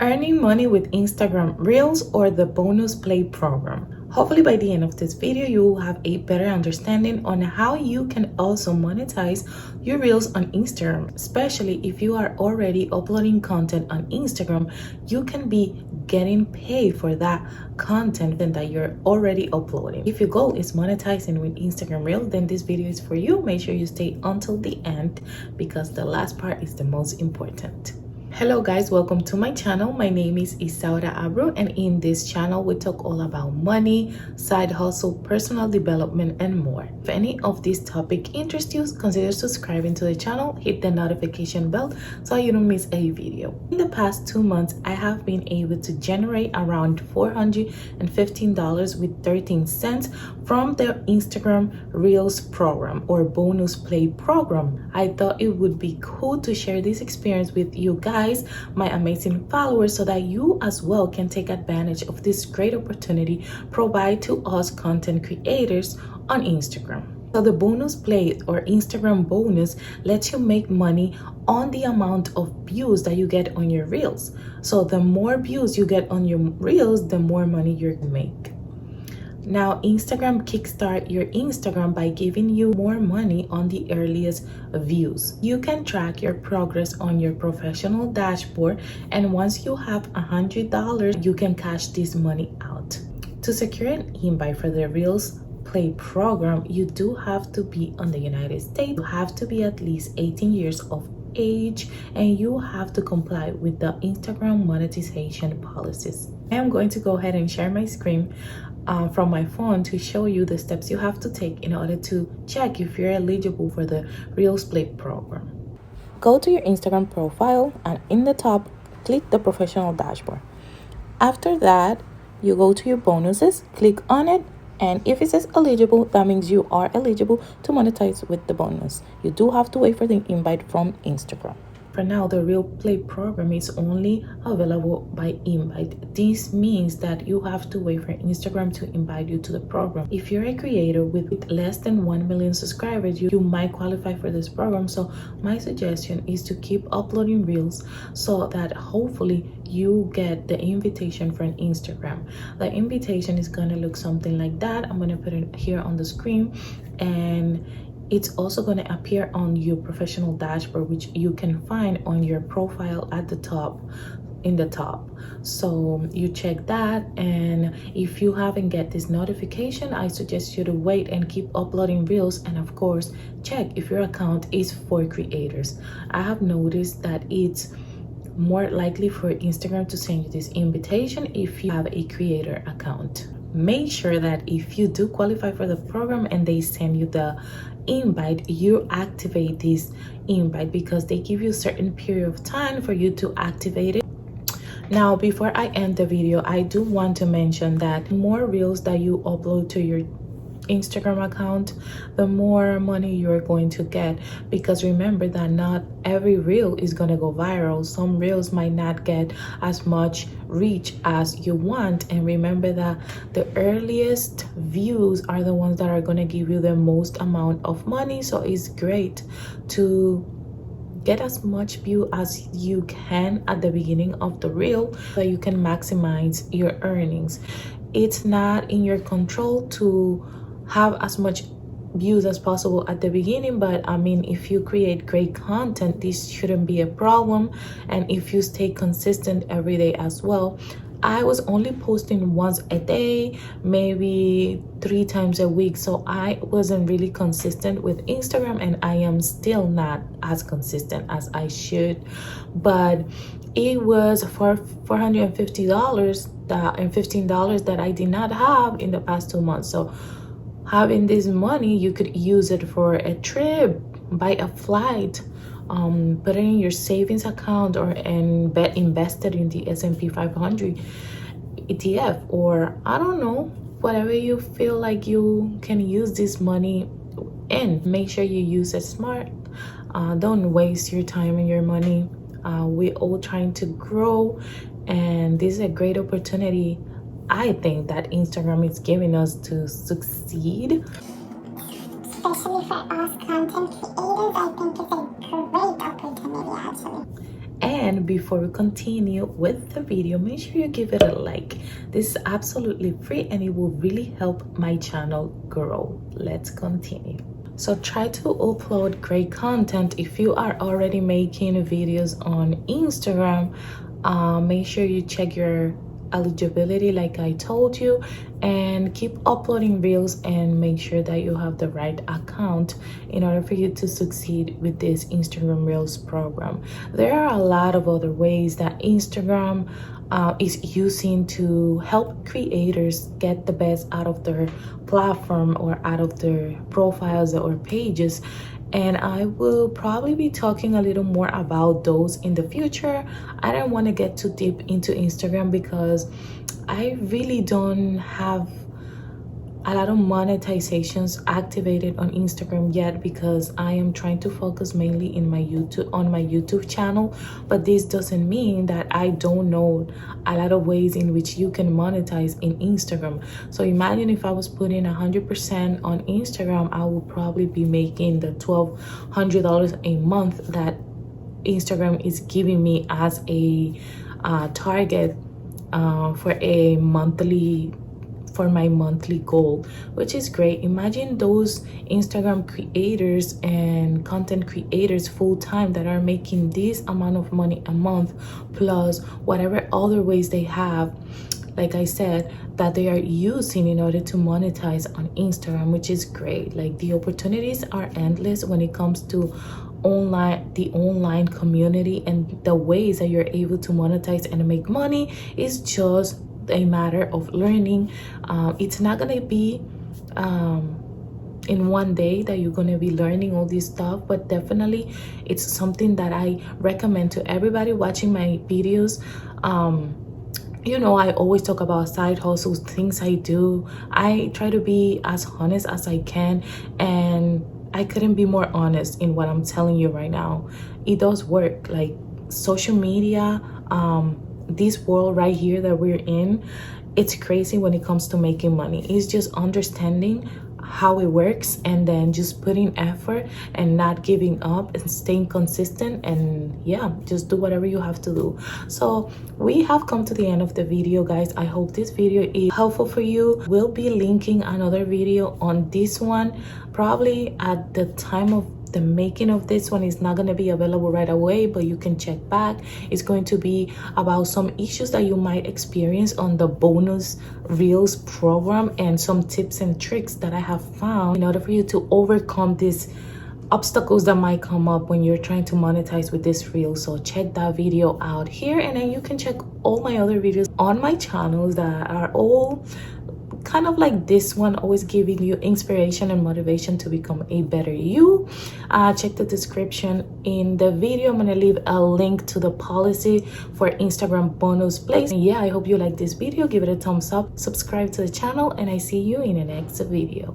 Earning money with Instagram Reels or the bonus play program. Hopefully by the end of this video, you will have a better understanding on how you can also monetize your Reels on Instagram. Especially if you are already uploading content on Instagram, you can be getting paid for that content that you're already uploading. If your goal is monetizing with Instagram Reels, then this video is for you. Make sure you stay until the end because the last part is the most important. Hello guys, welcome to my channel. My name is Isaura Abru, and in this channel we talk all about money, side hustle, personal development, and more. If any of these topics interest you, consider subscribing to the channel, hit the notification bell so you don't miss a video. In the past 2 months, I have been able to generate around $415 with 13 cents from the Instagram Reels program or bonus play program. I thought it would be cool to share this experience with you guys, my amazing followers, so that you as well can take advantage of this great opportunity provided to us content creators on Instagram. So the bonus play or Instagram bonus lets you make money on the amount of views that you get on your Reels. So the more views you get on your Reels, the more money you're gonna make. Now, Instagram kickstart your Instagram by giving you more money on the earliest views. You can track your progress on your professional dashboard, and once you have $100, you can cash this money out. To secure an invite for the Reels Play program, you do have to be on the United States. You have to be at least 18 years of age, and you have to comply with the Instagram monetization policies. I am going to go ahead and share my screen from my phone to show you the steps you have to take in order to check if you're eligible for the Reels Play program. Go to your Instagram profile, and in the top, click the professional dashboard. After that, you go to your bonuses, click on it, and if it says eligible, that means you are eligible to monetize with the bonus. You do have to wait for the invite from Instagram. For now, the Real Play program is only available by invite. This means that you have to wait for Instagram to invite you to the program. If you're a creator with less than 1 million subscribers, you might qualify for this program. So my suggestion is to keep uploading Reels so that hopefully you get the invitation from Instagram. The invitation is gonna look something like that. I'm gonna put it here on the screen, and it's also going to appear on your professional dashboard, which you can find on your profile at the top, in the top. So you check that, and if you haven't get this notification, I suggest you to wait and keep uploading Reels, and of course check if your account is for creators. I have noticed that it's more likely for Instagram to send you this invitation if you have a creator account. Make sure that if you do qualify for the program and they send you the invite, you activate this invite because they give you a certain period of time for you to activate it. Now, before I end the video, I do want to mention that the more Reels that you upload to your Instagram account, the more money you're going to get, because remember that not every reel is going to go viral. Some reels might not get as much reach as you want, and remember that the earliest views are the ones that are going to give you the most amount of money. So it's great to get as much view as you can at the beginning of the reel so you can maximize your earnings. It's not in your control to have as much views as possible at the beginning, but I mean, if you create great content, this shouldn't be a problem. And if you stay consistent every day as well. I was only posting once a day, maybe 3 times a week, so I wasn't really consistent with Instagram, and I am still not as consistent as I should. But it was for $450 and $15 that I did not have in the past 2 months. So having this money, you could use it for a trip, buy a flight, put it in your savings account, or invest it in the S&P 500 ETF, or I don't know, whatever you feel like you can use this money in. Make sure you use it smart. Don't waste your time and your money. We're all trying to grow, and this is a great opportunity I think that Instagram is giving us to succeed. Especially for us content creators, I think it's a great opportunity actually. And before we continue with the video, make sure you give it a like. This is absolutely free and it will really help my channel grow. Let's continue. So try to upload great content. If you are already making videos on Instagram, make sure you check your eligibility like I told you, and keep uploading reels and make sure that you have the right account in order for you to succeed with this Instagram Reels program. There are a lot of other ways that Instagram is using to help creators get the best out of their platform or out of their profiles or pages, and I will probably be talking a little more about those in the future. I don't want to get too deep into Instagram because I really don't have a lot of monetizations activated on Instagram yet, because I am trying to focus mainly in my YouTube channel. But this doesn't mean that I don't know a lot of ways in which you can monetize in Instagram. So imagine if I was putting 100% on Instagram, I would probably be making the $1,200 a month that Instagram is giving me as a target for my monthly goal, which is great. Imagine those Instagram creators and content creators full-time that are making this amount of money a month, plus whatever other ways they have, like I said, that they are using in order to monetize on Instagram, which is great. Like, the opportunities are endless when it comes to the online community, and the ways that you're able to monetize and make money is just a matter of learning. It's not gonna be in one day that you're gonna be learning all this stuff, but definitely it's something that I recommend to everybody watching my videos. You know, I always talk about side hustles, things I do. I try to be as honest as I can, and I couldn't be more honest in what I'm telling you right now. It does work. Like, social media, this world right here that we're in, it's crazy when it comes to making money. It's just understanding how it works, and then just putting effort and not giving up and staying consistent, and yeah, just do whatever you have to do. So we have come to the end of the video, guys. I hope this video is helpful for you. We'll be linking another video on this one. Probably at the time of the making of this one is not going to be available right away, but you can check back. It's going to be about some issues that you might experience on the bonus Reels program, and some tips and tricks that I have found in order for you to overcome these obstacles that might come up when you're trying to monetize with this reel. So check that video out here, and then you can check all my other videos on my channels that are all kind of like this one, always giving you inspiration and motivation to become a better you. Check the description in the video. I'm gonna leave a link to the policy for Instagram bonus plays. And yeah, I hope you like this video. Give it a thumbs up, subscribe to the channel, and I see you in the next video.